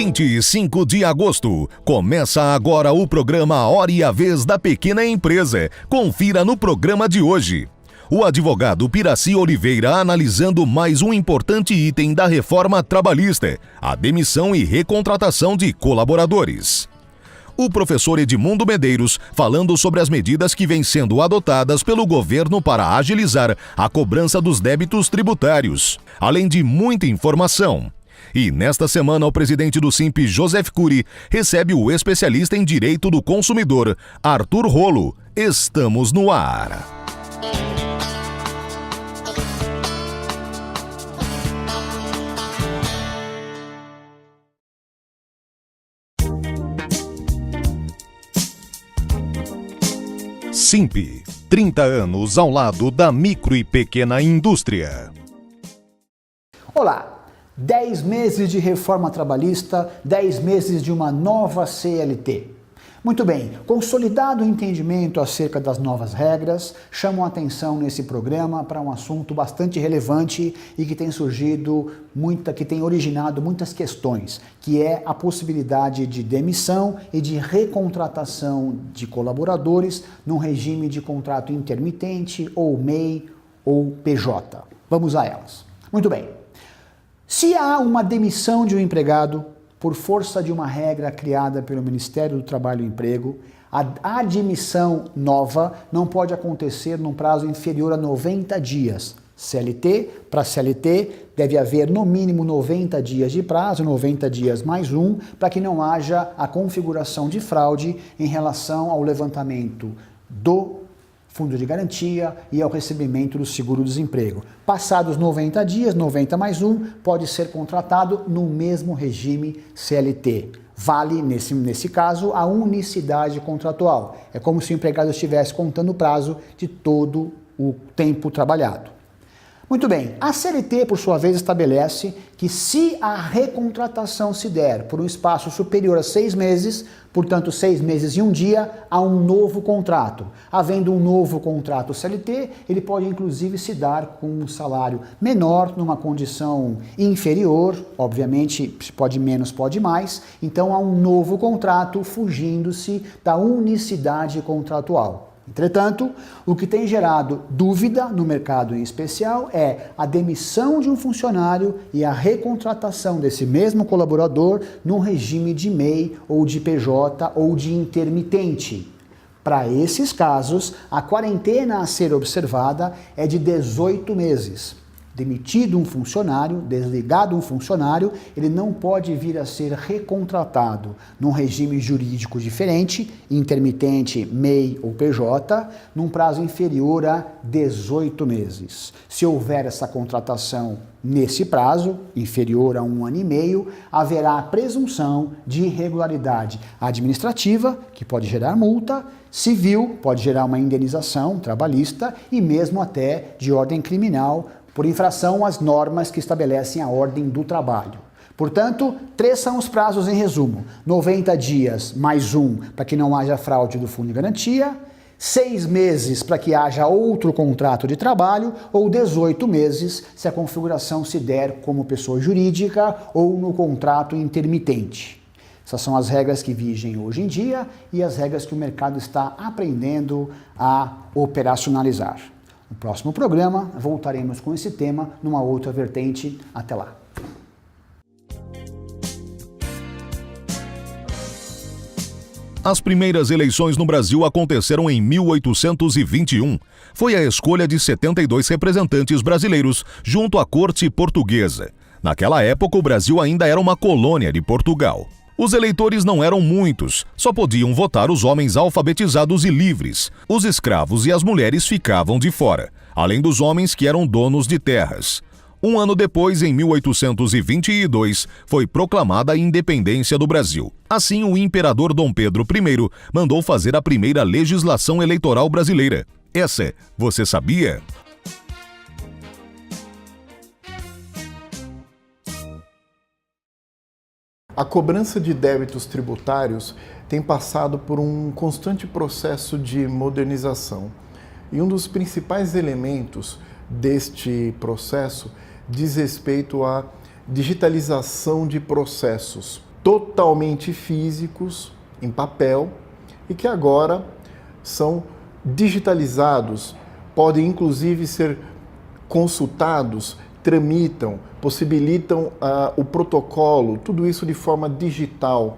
25 de agosto. Começa agora o programa Hora e a Vez da Pequena Empresa. Confira no programa de hoje. O advogado Piraci Oliveira analisando mais um importante item da reforma trabalhista, a demissão e recontratação de colaboradores. O professor Edmundo Medeiros falando sobre as medidas que vêm sendo adotadas pelo governo para agilizar a cobrança dos débitos tributários, além de muita informação. E nesta semana o presidente do Simp, Joseph Cury, recebe o especialista em direito do consumidor, Arthur Rolo. Estamos no ar. Simp, 30 anos ao lado da micro e pequena indústria. Olá! 10 meses de reforma trabalhista, 10 meses de uma nova CLT. Muito bem, consolidado o entendimento acerca das novas regras, chamo a atenção nesse programa para um assunto bastante relevante e que tem surgido, que tem originado muitas questões, que é a possibilidade de demissão e de recontratação de colaboradores num regime de contrato intermitente, ou MEI, ou PJ. Vamos a elas. Muito bem. Se há uma demissão de um empregado por força de uma regra criada pelo Ministério do Trabalho e Emprego, a admissão nova não pode acontecer num prazo inferior a 90 dias. CLT para CLT deve haver no mínimo 90 dias de prazo, 90 dias mais um, para que não haja a configuração de fraude em relação ao levantamento do fundo de garantia e ao recebimento do seguro-desemprego. Passados 90 dias, 90 mais um, pode ser contratado no mesmo regime CLT. Vale, nesse caso, a unicidade contratual. É como se o empregado estivesse contando o prazo de todo o tempo trabalhado. Muito bem, a CLT, por sua vez, estabelece que se a recontratação se der por um espaço superior a 6 meses, portanto 6 meses e um dia, há um novo contrato. Havendo um novo contrato CLT, ele pode inclusive se dar com um salário menor, numa condição inferior, obviamente pode menos, pode mais, então há um novo contrato fugindo-se da unicidade contratual. Entretanto, o que tem gerado dúvida no mercado em especial é a demissão de um funcionário e a recontratação desse mesmo colaborador num regime de MEI ou de PJ ou de intermitente. Para esses casos, a quarentena a ser observada é de 18 meses. Demitido um funcionário, desligado um funcionário, ele não pode vir a ser recontratado num regime jurídico diferente, intermitente, MEI ou PJ, num prazo inferior a 18 meses. Se houver essa contratação nesse prazo, inferior a 1 ano e meio, haverá a presunção de irregularidade administrativa, que pode gerar multa, civil, pode gerar uma indenização trabalhista e mesmo até de ordem criminal, por infração às normas que estabelecem a ordem do trabalho. Portanto, 3 são os prazos em resumo: 90 dias mais um para que não haja fraude do fundo de garantia, 6 meses para que haja outro contrato de trabalho ou 18 meses se a configuração se der como pessoa jurídica ou no contrato intermitente. Essas são as regras que vigem hoje em dia e as regras que o mercado está aprendendo a operacionalizar. No próximo programa, voltaremos com esse tema numa outra vertente. Até lá. As primeiras eleições no Brasil aconteceram em 1821. Foi a escolha de 72 representantes brasileiros junto à corte portuguesa. Naquela época, o Brasil ainda era uma colônia de Portugal. Os eleitores não eram muitos, só podiam votar os homens alfabetizados e livres. Os escravos e as mulheres ficavam de fora, além dos homens que eram donos de terras. Um ano depois, em 1822, foi proclamada a independência do Brasil. Assim, o imperador Dom Pedro I mandou fazer a primeira legislação eleitoral brasileira. Essa, você sabia? A cobrança de débitos tributários tem passado por um constante processo de modernização. E um dos principais elementos deste processo diz respeito à digitalização de processos. totalmente físicos, em papel, e que agora são digitalizados, podem inclusive ser consultados, tramitam, possibilitam o protocolo, tudo isso de forma digital,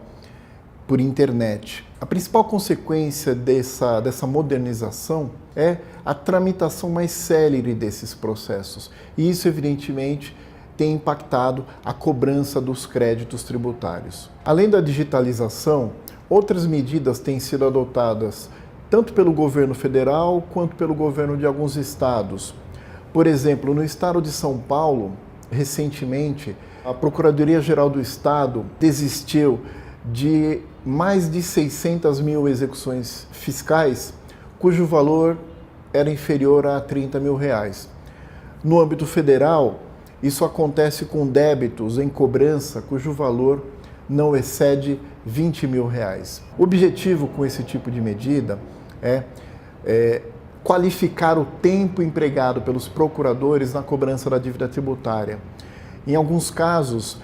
por internet. A principal consequência dessa modernização é a tramitação mais célere desses processos. E isso, evidentemente, tem impactado a cobrança dos créditos tributários. Além da digitalização, outras medidas têm sido adotadas tanto pelo governo federal quanto pelo governo de alguns estados. Por exemplo, no estado de São Paulo, recentemente, a Procuradoria-Geral do Estado desistiu de mais de 600 mil execuções fiscais, cujo valor era inferior a 30 mil reais. No âmbito federal, isso acontece com débitos em cobrança cujo valor não excede 20 mil reais. O objetivo com esse tipo de medida é qualificar o tempo empregado pelos procuradores na cobrança da dívida tributária. Em alguns casos,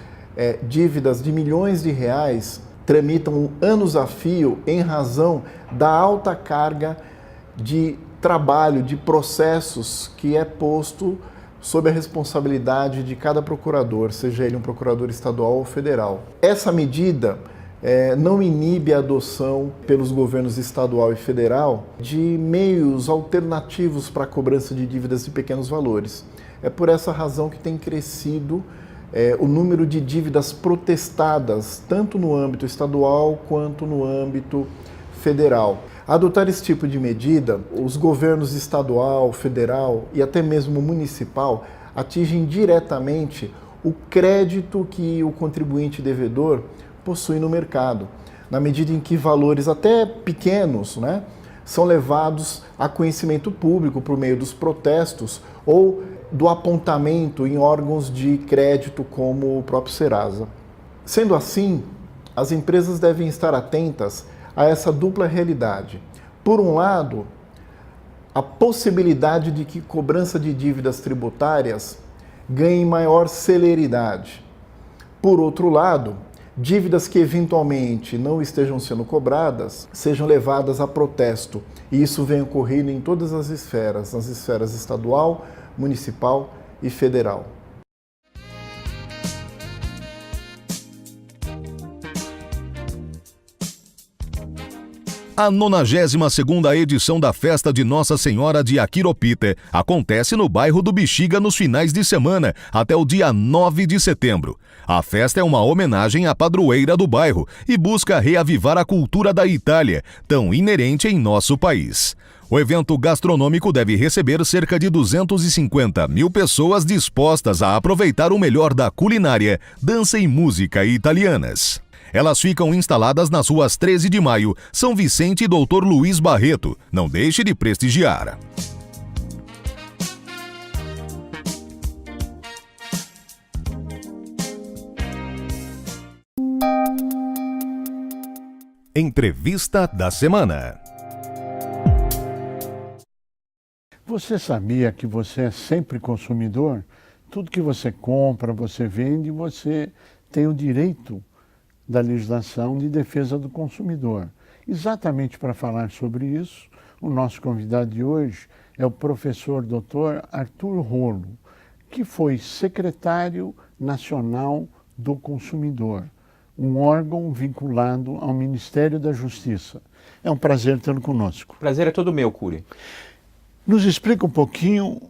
dívidas de milhões de reais tramitam anos a fio em razão da alta carga de trabalho, de processos que é posto sob a responsabilidade de cada procurador, seja ele um procurador estadual ou federal. Essa medida não inibe a adoção pelos governos estadual e federal de meios alternativos para a cobrança de dívidas de pequenos valores. É por essa razão que tem crescido o número de dívidas protestadas, tanto no âmbito estadual quanto no âmbito federal. Adotar esse tipo de medida, os governos estadual, federal e até mesmo municipal atingem diretamente o crédito que o contribuinte devedor possui no mercado, na medida em que valores até pequenos, são levados a conhecimento público por meio dos protestos ou do apontamento em órgãos de crédito como o próprio Serasa. Sendo assim, as empresas devem estar atentas a essa dupla realidade. Por um lado, a possibilidade de que cobrança de dívidas tributárias ganhe maior celeridade. Por outro lado, dívidas que eventualmente não estejam sendo cobradas sejam levadas a protesto. E isso vem ocorrendo em todas as esferas, nas esferas estadual, municipal e federal. A 92ª edição da Festa de Nossa Senhora de Aquiropita acontece no bairro do Bexiga nos finais de semana, até o dia 9 de setembro. A festa é uma homenagem à padroeira do bairro e busca reavivar a cultura da Itália, tão inerente em nosso país. O evento gastronômico deve receber cerca de 250 mil pessoas dispostas a aproveitar o melhor da culinária, dança e música italianas. Elas ficam instaladas nas ruas 13 de Maio, São Vicente e Doutor Luiz Barreto. Não deixe de prestigiar. Entrevista da semana. Você sabia que você é sempre consumidor? Tudo que você compra, você vende, você tem o direito da legislação de defesa do consumidor. Exatamente para falar sobre isso, o nosso convidado de hoje é o professor Dr. Arthur Rolo, que foi secretário nacional do consumidor, um órgão vinculado ao Ministério da Justiça. É um prazer tê-lo conosco. O prazer é todo meu, Cury. Nos explica um pouquinho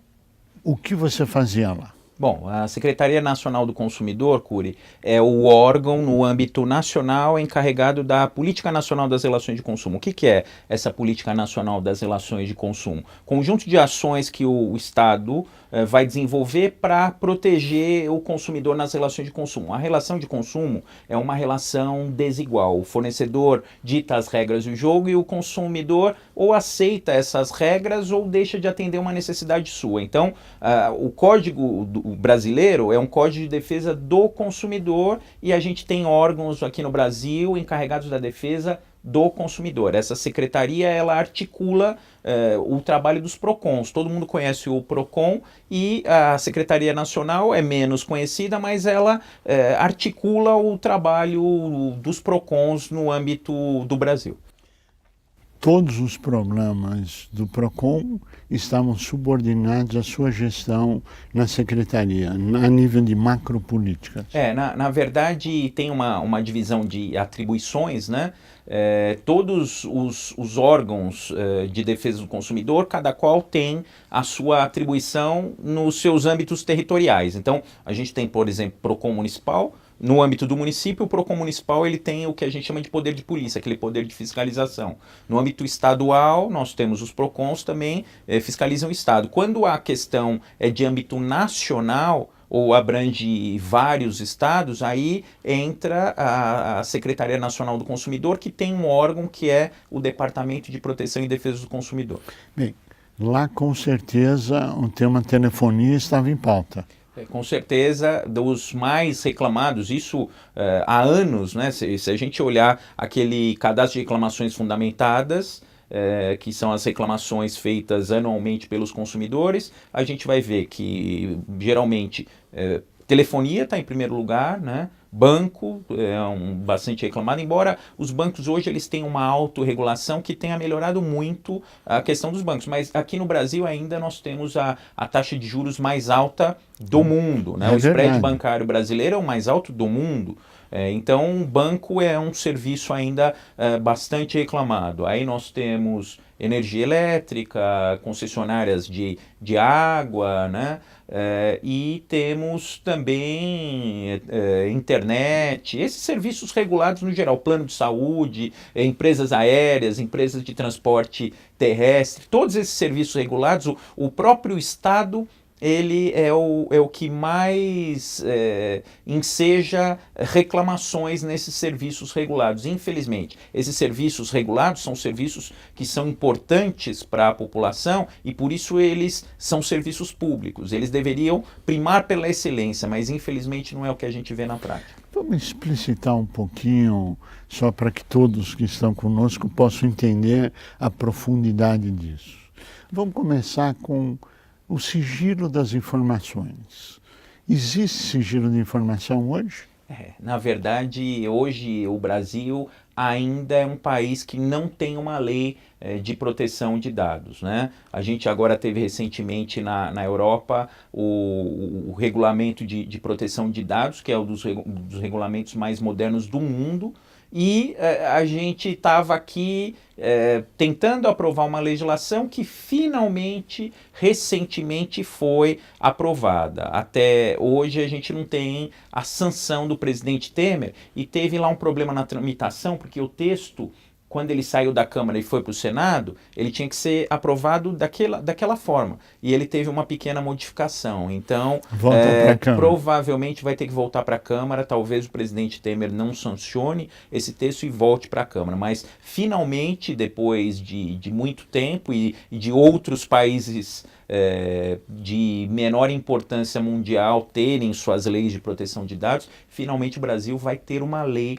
o que você fazia lá. Bom, a Secretaria Nacional do Consumidor, Cury, é o órgão no âmbito nacional encarregado da Política Nacional das Relações de Consumo. O que é essa Política Nacional das Relações de Consumo? Conjunto de ações que o Estado vai desenvolver para proteger o consumidor nas relações de consumo. A relação de consumo é uma relação desigual. O fornecedor dita as regras do jogo e o consumidor ou aceita essas regras ou deixa de atender uma necessidade sua. Então, o Código brasileiro é um código de defesa do consumidor e a gente tem órgãos aqui no Brasil encarregados da defesa do Consumidor. Essa secretaria, ela articula o trabalho dos PROCONs. Todo mundo conhece o PROCON e a Secretaria Nacional é menos conhecida, mas ela articula o trabalho dos PROCONs no âmbito do Brasil. Todos os programas do PROCON estavam subordinados à sua gestão na secretaria, a nível de macropolíticas. Na verdade, tem uma divisão de atribuições, né? Todos os órgãos de defesa do consumidor, cada qual tem a sua atribuição nos seus âmbitos territoriais. Então, a gente tem, por exemplo, PROCON municipal. No âmbito do município, o PROCON municipal ele tem o que a gente chama de poder de polícia, aquele poder de fiscalização. No âmbito estadual, nós temos os PROCONs também fiscalizam o Estado. Quando a questão é de âmbito nacional, ou abrange vários estados, aí entra a Secretaria Nacional do Consumidor, que tem um órgão que é o Departamento de Proteção e Defesa do Consumidor. Bem, lá com certeza o tema telefonia estava em pauta. Com certeza, dos mais reclamados, isso há anos, né? Se a gente olhar aquele cadastro de reclamações fundamentadas, que são as reclamações feitas anualmente pelos consumidores, a gente vai ver que, geralmente, telefonia está em primeiro lugar, né? Banco é bastante reclamado, embora os bancos hoje eles tenham uma autorregulação que tenha melhorado muito a questão dos bancos, mas aqui no Brasil ainda nós temos a taxa de juros mais alta do mundo, né? O spread bancário brasileiro é o mais alto do mundo. Então, banco é um serviço ainda bastante reclamado. Aí nós temos energia elétrica, concessionárias de água, né? E temos também internet, esses serviços regulados no geral, plano de saúde, empresas aéreas, empresas de transporte terrestre, todos esses serviços regulados, o próprio Estado ele é o que mais enseja reclamações nesses serviços regulados. Infelizmente, esses serviços regulados são serviços que são importantes para a população e por isso eles são serviços públicos. Eles deveriam primar pela excelência, mas infelizmente não é o que a gente vê na prática. Vamos explicitar um pouquinho, só para que todos que estão conosco possam entender a profundidade disso. Vamos começar com o sigilo das informações. Existe sigilo de informação hoje? Na verdade, hoje o Brasil ainda é um país que não tem uma lei de proteção de dados, né? A gente agora teve recentemente na Europa o regulamento de proteção de dados, que é um dos regulamentos mais modernos do mundo, e a gente estava aqui tentando aprovar uma legislação que finalmente, recentemente foi aprovada. Até hoje a gente não tem a sanção do presidente Temer e teve lá um problema na tramitação, porque o texto, quando ele saiu da Câmara e foi para o Senado, ele tinha que ser aprovado daquela forma. E ele teve uma pequena modificação. Então, provavelmente vai ter que voltar para a Câmara. Talvez o presidente Temer não sancione esse texto e volte para a Câmara. Mas, finalmente, depois de muito tempo e de outros países de menor importância mundial terem suas leis de proteção de dados, finalmente o Brasil vai ter uma lei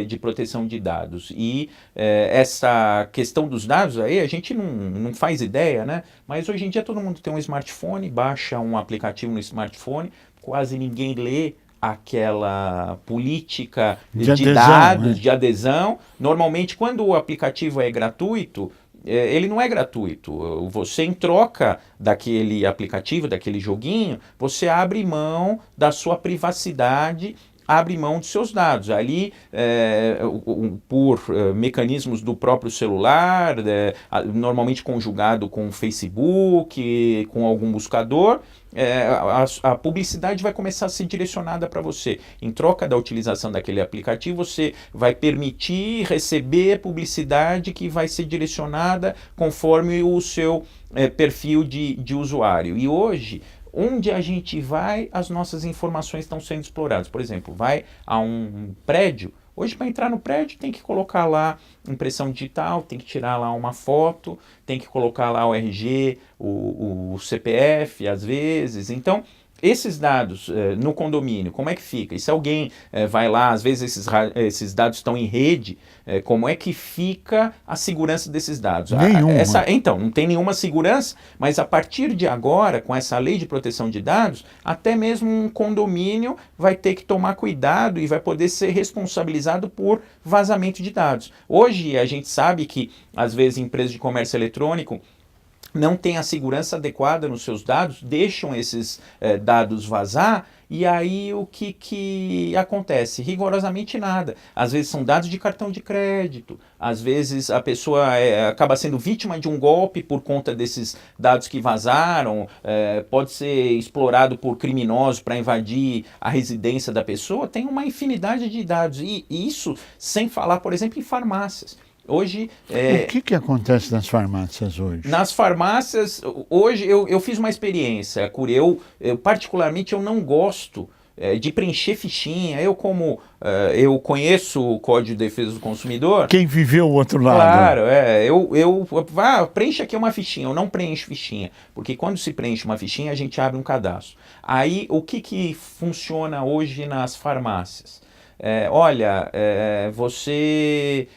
de proteção de dados. E essa questão dos dados aí, a gente não faz ideia, né? Mas hoje em dia todo mundo tem um smartphone, baixa um aplicativo no smartphone, quase ninguém lê aquela política de dados, de adesão. Normalmente, quando o aplicativo é gratuito, ele não é gratuito. Você, em troca daquele aplicativo, daquele joguinho, você abre mão da sua privacidade, abre mão dos seus dados. Ali, por mecanismos do próprio celular, normalmente conjugado com o Facebook, com algum buscador, a publicidade vai começar a ser direcionada para você. Em troca da utilização daquele aplicativo, você vai permitir receber publicidade que vai ser direcionada conforme o seu perfil de usuário. E hoje, onde a gente vai, as nossas informações estão sendo exploradas. Por exemplo, vai a um prédio. Hoje, para entrar no prédio, tem que colocar lá impressão digital, tem que tirar lá uma foto, tem que colocar lá o RG, o CPF, às vezes. Então, esses dados no condomínio, como é que fica? E se alguém vai lá, às vezes esses dados estão em rede, como é que fica a segurança desses dados? Nenhuma. Então, não tem nenhuma segurança, mas a partir de agora, com essa lei de proteção de dados, até mesmo um condomínio vai ter que tomar cuidado e vai poder ser responsabilizado por vazamento de dados. Hoje a gente sabe que, às vezes, empresas de comércio eletrônico não têm a segurança adequada nos seus dados, deixam esses dados vazar, e aí o que acontece? Rigorosamente nada. Às vezes são dados de cartão de crédito, às vezes a pessoa acaba sendo vítima de um golpe por conta desses dados que vazaram, pode ser explorado por criminosos para invadir a residência da pessoa, tem uma infinidade de dados, e isso sem falar, por exemplo, em farmácias. Hoje, O que acontece nas farmácias hoje? nas farmácias, hoje eu fiz uma experiência, Curi. Eu particularmente eu não gosto de preencher fichinha. Eu conheço o Código de Defesa do Consumidor. Quem viveu o outro lado? Claro, preencha aqui uma fichinha. Eu não preencho fichinha, porque quando se preenche uma fichinha, a gente abre um cadastro. Aí, o que funciona hoje nas farmácias? Você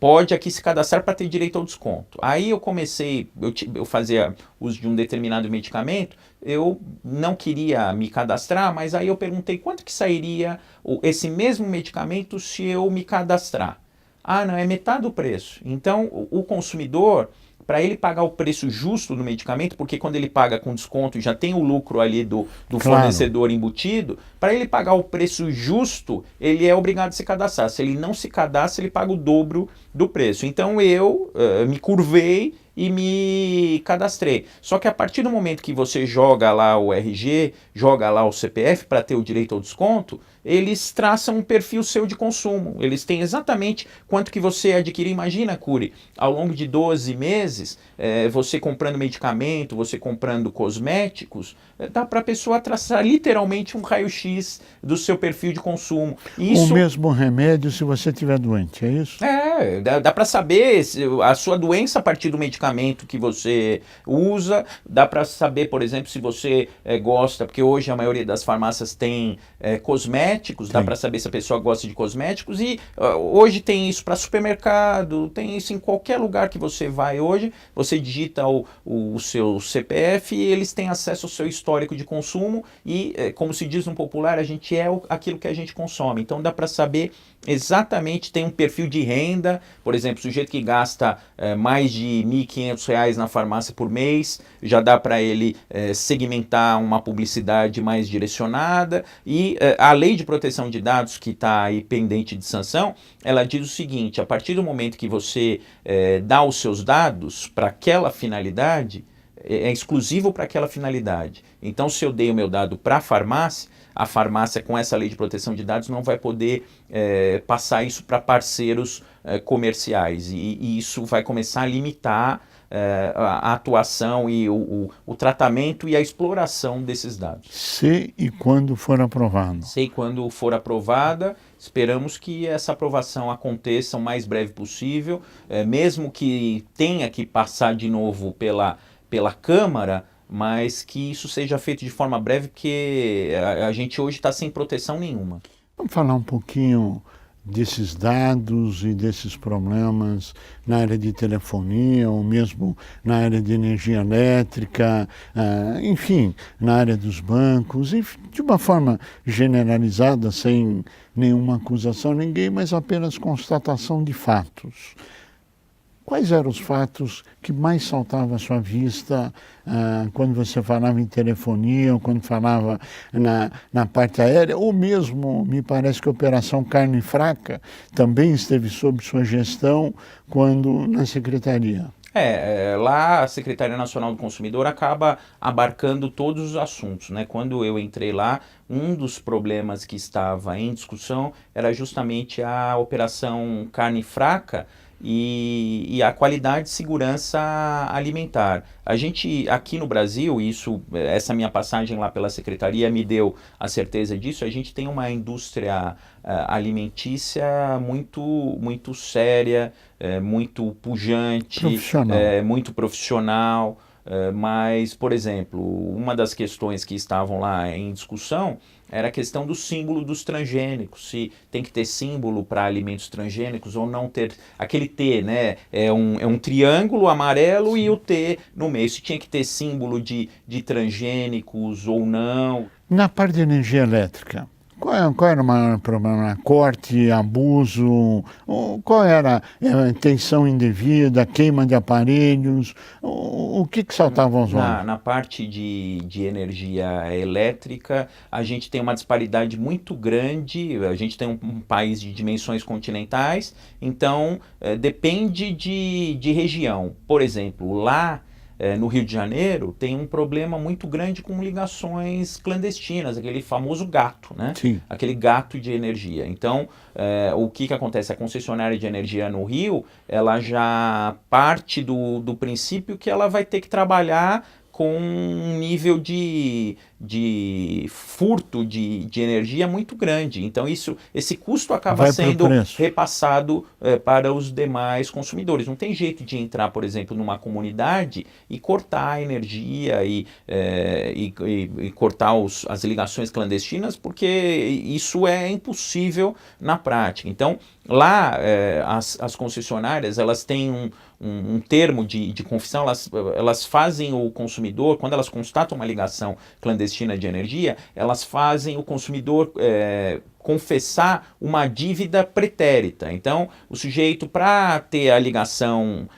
pode aqui se cadastrar para ter direito ao desconto. Aí eu fazia uso de um determinado medicamento, eu não queria me cadastrar, mas aí eu perguntei quanto que sairia esse mesmo medicamento se eu me cadastrar. Ah, não, é metade do preço. Então, o consumidor, para ele pagar o preço justo do medicamento, porque quando ele paga com desconto já tem o lucro ali do fornecedor embutido, para ele pagar o preço justo, ele é obrigado a se cadastrar. Se ele não se cadastra, ele paga o dobro do preço. Então eu me curvei e me cadastrei. Só que a partir do momento que você joga lá o RG, joga lá o CPF para ter o direito ao desconto, eles traçam um perfil seu de consumo. Eles têm exatamente quanto que você adquiriu. Imagina, Curi, ao longo de 12 meses, você comprando medicamento, você comprando cosméticos, dá para a pessoa traçar literalmente um raio-x do seu perfil de consumo. O mesmo remédio se você estiver doente, é isso? Dá para saber a sua doença a partir do medicamento que você usa, dá para saber, por exemplo, se você gosta, porque hoje a maioria das farmácias tem cosméticos, dá para saber se a pessoa gosta de cosméticos, e hoje tem isso para supermercado, tem isso em qualquer lugar que você vai hoje, você digita o seu CPF e eles têm acesso ao seu histórico de consumo e, como se diz no popular, a gente é aquilo que a gente consome. Então dá para saber exatamente, tem um perfil de renda, por exemplo, o sujeito que gasta mais de R$ 1.500 na farmácia por mês, já dá para ele segmentar uma publicidade mais direcionada, e a lei de proteção de dados que está aí pendente de sanção, ela diz o seguinte: a partir do momento que você dá os seus dados para aquela finalidade, é exclusivo para aquela finalidade. Então, se eu dei o meu dado para a farmácia com essa lei de proteção de dados não vai poder passar isso para parceiros comerciais, e isso vai começar a limitar a atuação e o tratamento e a exploração desses dados. Se e quando for aprovado. Se e quando for aprovada, esperamos que essa aprovação aconteça o mais breve possível, mesmo que tenha que passar de novo pela Câmara, mas que isso seja feito de forma breve, porque a gente hoje está sem proteção nenhuma. Vamos falar um pouquinho desses dados e desses problemas na área de telefonia, ou mesmo na área de energia elétrica, enfim, na área dos bancos, enfim, de uma forma generalizada, sem nenhuma acusação a ninguém, mas apenas constatação de fatos. Quais eram os fatos que mais saltavam à sua vista quando você falava em telefonia, ou quando falava na parte aérea, ou mesmo, me parece que a Operação Carne Fraca também esteve sob sua gestão quando na Secretaria? Lá a Secretaria Nacional do Consumidor acaba abarcando todos os assuntos, né? Quando eu entrei lá, um dos problemas que estava em discussão era justamente a Operação Carne Fraca, e a qualidade e segurança alimentar. A gente, aqui no Brasil, essa minha passagem lá pela Secretaria me deu a certeza disso, a gente tem uma indústria alimentícia muito séria, muito pujante, muito profissional. Mas, por exemplo, uma das questões que estavam lá em discussão era a questão do símbolo dos transgênicos, se tem que ter símbolo para alimentos transgênicos ou não ter. Aquele T, né? É um triângulo amarelo e o T no meio. Se tinha que ter símbolo de transgênicos ou não. Na parte de energia elétrica, qual era o maior problema? Corte, abuso? Qual era a tensão indevida, queima de aparelhos? O que saltava aos olhos? Na parte de energia elétrica, a gente tem uma disparidade muito grande. A gente tem um país de dimensões continentais, então depende de região. Por exemplo, lá no Rio de Janeiro tem um problema muito grande com ligações clandestinas, aquele famoso gato, né? Sim. Aquele gato de energia. Então, o que acontece? A concessionária de energia no Rio, ela já parte do princípio que ela vai ter que trabalhar com um nível de furto de energia muito grande. Então esse custo acaba sendo repassado para os demais consumidores. Não tem jeito de entrar, por exemplo, numa comunidade e cortar a energia e cortar as ligações clandestinas, porque isso é impossível na prática. Então, lá, as concessionárias, elas têm um termo de confissão, elas fazem o consumidor, quando elas constatam uma ligação clandestina de energia, elas fazem o consumidor confessar uma dívida pretérita. Então, o sujeito, para ter a ligação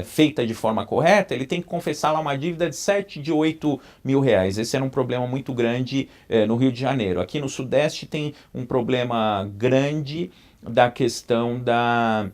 feita de forma correta, ele tem que confessar lá uma dívida de 7, de 8 mil reais. Esse era um problema muito grande no Rio de Janeiro. Aqui no Sudeste tem um problema grande da questão da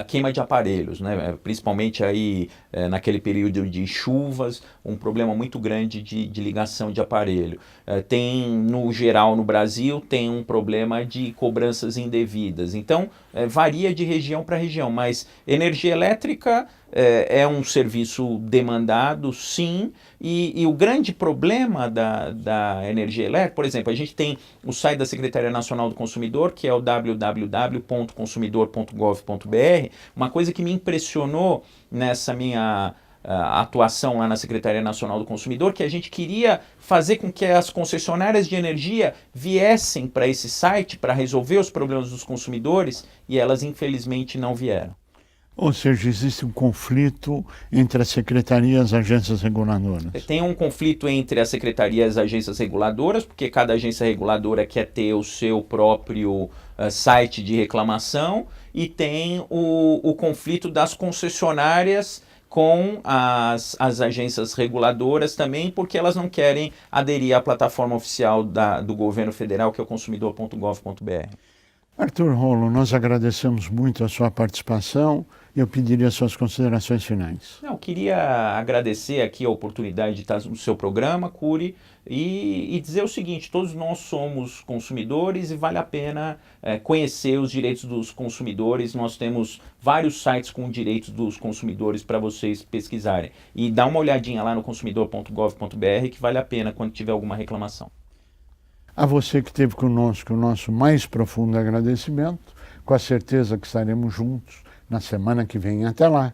queima de aparelhos, né? Principalmente aí naquele período de chuvas, um problema muito grande de ligação de aparelho. Tem, no geral, no Brasil, tem um problema de cobranças indevidas. Então, varia de região para região, mas energia elétrica é um serviço demandado, sim, e o grande problema da energia elétrica, por exemplo, a gente tem o site da Secretaria Nacional do Consumidor, que é o www.consumidor.gov.br. Uma coisa que me impressionou nessa minha atuação lá na Secretaria Nacional do Consumidor, que a gente queria fazer com que as concessionárias de energia viessem para esse site para resolver os problemas dos consumidores, e elas infelizmente não vieram. Ou seja, existe um conflito entre as secretarias e as agências reguladoras. Tem um conflito entre as secretarias e as agências reguladoras, porque cada agência reguladora quer ter o seu próprio site de reclamação, e tem o conflito das concessionárias com as agências reguladoras também, porque elas não querem aderir à plataforma oficial do governo federal, que é o consumidor.gov.br. Arthur Rollo, nós agradecemos muito a sua participação e eu pediria suas considerações finais. Eu queria agradecer aqui a oportunidade de estar no seu programa, Cury, e dizer o seguinte: todos nós somos consumidores e vale a pena conhecer os direitos dos consumidores. Nós temos vários sites com direitos dos consumidores para vocês pesquisarem. E dá uma olhadinha lá no consumidor.gov.br, que vale a pena quando tiver alguma reclamação. A você que esteve conosco, o nosso mais profundo agradecimento, com a certeza que estaremos juntos na semana que vem. Até lá!